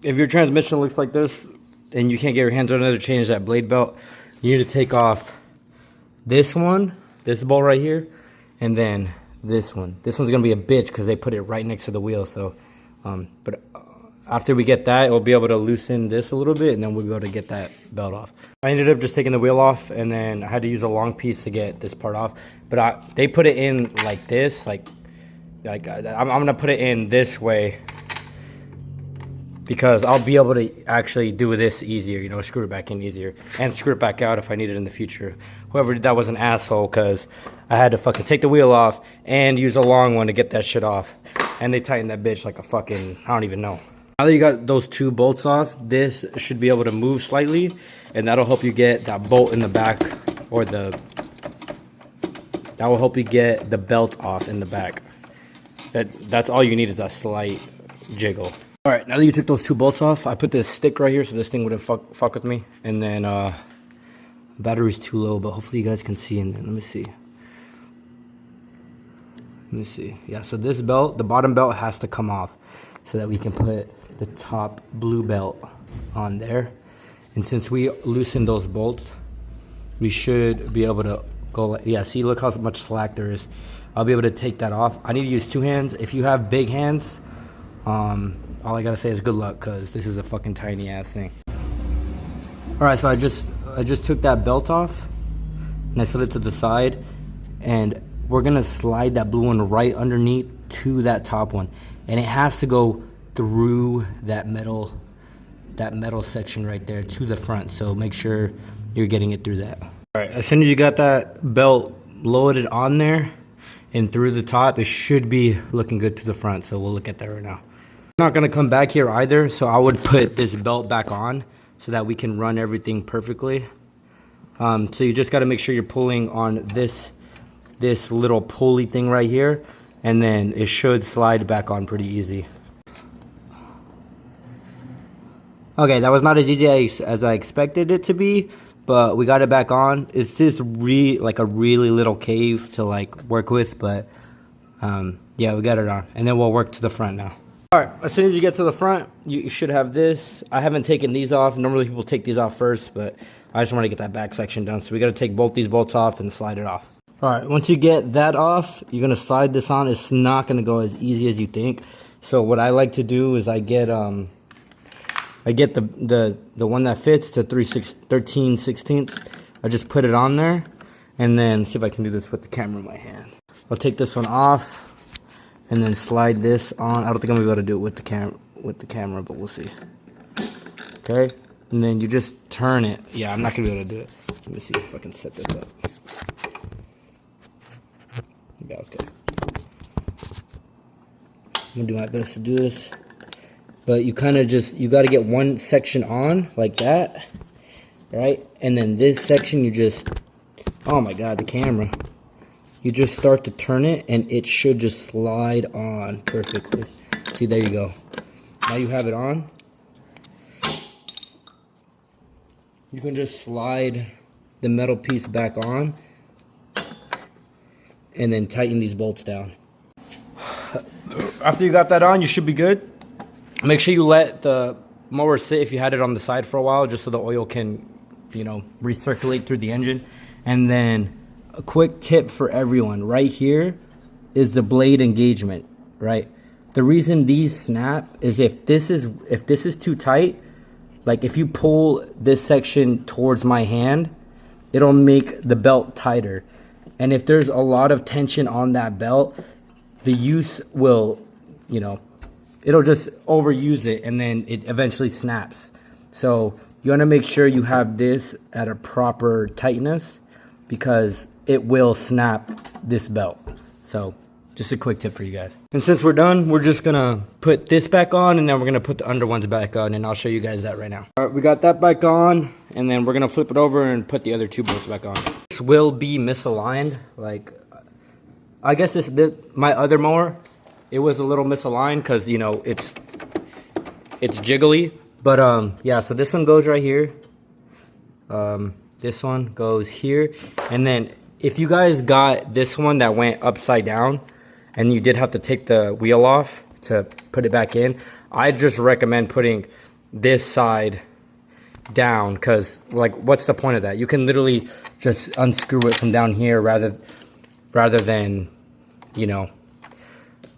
if your transmission looks like this and you can't get your hands on it to change that blade belt, you need to take off this one, this bolt right here, and then this one. This one's gonna be a bitch because they put it right next to the wheel. So, but after we get that, we'll be able to loosen this a little bit, and then we'll be able to get that belt off. I ended up just taking the wheel off, and then I had to use a long piece to get this part off. But they put it in like this, like I'm gonna put it in this way because I'll be able to actually do this easier, you know, screw it back in easier, and screw it back out if I need it in the future. Whoever did that was an asshole, because I had to fucking take the wheel off and use a long one to get that shit off. And they tightened that bitch like a fucking, I don't even know. Now that you got those two bolts off, this should be able to move slightly, and that'll help you get that bolt in the back, or that will help you get the belt off in the back. That's all you need, is a slight jiggle. All right, now that you took those two bolts off, I put this stick right here so this thing wouldn't fuck with me. And then battery's too low, but hopefully you guys can see. And let me see. Yeah, so this belt, the bottom belt, has to come off so that we can put the top blue belt on there. And since we loosened those bolts, we should be able to go, yeah, see, look how much slack there is. I'll be able to take that off. I need to use two hands. If you have big hands, all I gotta say is good luck, because this is a fucking tiny ass thing. All right, so I just took that belt off and I set it to the side, and we're gonna slide that blue one right underneath to that top one, and it has to go through that metal section right there to the front. So make sure you're getting it through that. All right, as soon as you got that belt loaded on there and through the top, it should be looking good to the front. So we'll look at that right now. I'm not gonna come back here either, so I would put this belt back on so that we can run everything perfectly. So you just gotta make sure you're pulling on this little pulley thing right here, and then it should slide back on pretty easy. Okay, that was not as easy as I expected it to be, but we got it back on. It's just like a really little cave to like work with, but yeah, we got it on, and then we'll work to the front now. All right, as soon as you get to the front, you should have this. I haven't taken these off. Normally people take these off first, but I just want to get that back section done. So we got to take both these bolts off and slide it off. All right, once you get that off, you're going to slide this on. It's not going to go as easy as you think. So what I like to do is I get the one that fits, the 13/16. I just put it on there, and then see if I can do this with the camera in my hand. I'll take this one off and then slide this on. I don't think I'm gonna be able to do it with the camera, but we'll see. Okay, and then you just turn it. Yeah, I'm not gonna be able to do it. Let me see if I can set this up. Yeah, okay. I'm gonna do my best to do this, but you kind of you got to get one section on like that, right? And then this section you just, oh my god, the camera. You just start to turn it, and it should just slide on perfectly. See, there you go. Now you have it on. You can just slide the metal piece back on, and then tighten these bolts down. After you got that on, you should be good. Make sure you let the mower sit if you had it on the side for a while, just so the oil can, you know, recirculate through the engine. And then a quick tip for everyone right here is the blade engagement, right? The reason these snap is if this is too tight, like if you pull this section towards my hand, it'll make the belt tighter. And if there's a lot of tension on that belt, the use will, you know, it'll just overuse it, and then it eventually snaps. So you want to make sure you have this at a proper tightness, because it will snap this belt. So just a quick tip for you guys. And since we're done, we're just gonna put this back on, and then we're gonna put the under ones back on, and I'll show you guys that right now. All right, we got that back on, and then we're gonna flip it over and put the other two bolts back on. This will be misaligned. Like, I guess my other mower, it was a little misaligned because, you know, it's jiggly. But yeah, so this one goes right here. This one goes here, and then if you guys got this one that went upside down and you did have to take the wheel off to put it back in, I just recommend putting this side down, because like what's the point of that? You can literally just unscrew it from down here rather than, you know,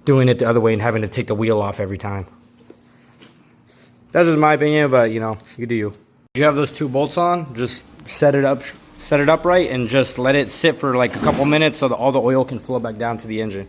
doing it the other way and having to take the wheel off every time. That's just my opinion, but you know, you do you. You have those 2 bolts on, just set it up right, and just let it sit for like a couple minutes so that all the oil can flow back down to the engine.